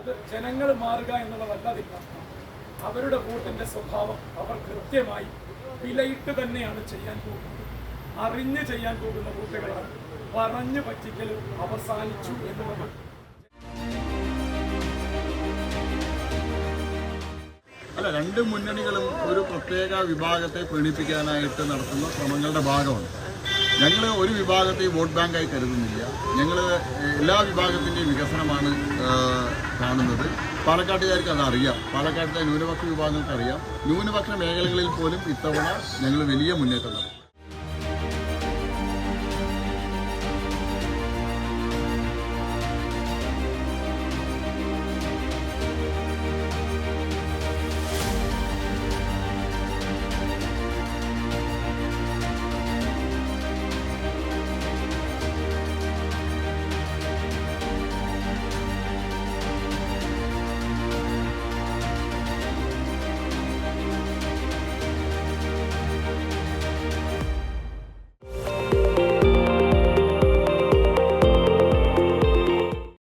അത് ജനങ്ങൾ മാറുക എന്നുള്ളതല്ല അതിനർത്ഥം. അവരുടെ വോട്ടിന്റെ സ്വഭാവം അവർ കൃത്യമായി വിലയിട്ട് തന്നെയാണ് ചെയ്യാൻ പോകുന്നത്. അറിഞ്ഞ് ചെയ്യാൻ പോകുന്ന വോട്ടുകളാണ്. പറഞ്ഞു പറ്റിക്കൽ അവസാനിച്ചു എന്നുള്ളത്. അല്ല, രണ്ട് മുന്നണികളും ഒരു പ്രത്യേക വിഭാഗത്തെ പ്രീണിപ്പിക്കാനായിട്ട് നടത്തുന്ന ശ്രമങ്ങളുടെ ഭാഗമാണ്. ഞങ്ങൾ ഒരു വിഭാഗത്തെ വോട്ട് ബാങ്കായി കരുതുന്നില്ല. ഞങ്ങൾ എല്ലാ വിഭാഗത്തിൻ്റെയും വികസനമാണ് കാണുന്നത്. പാലക്കാട്ടുകാർക്ക് അതറിയാം. പാലക്കാട്ടിലെ ന്യൂനപക്ഷ വിഭാഗങ്ങൾക്ക് അറിയാം. ന്യൂനപക്ഷ മേഖലകളിൽ പോലും ഇത്തവണ ഞങ്ങൾ വലിയ മുന്നേറ്റം നടത്തും.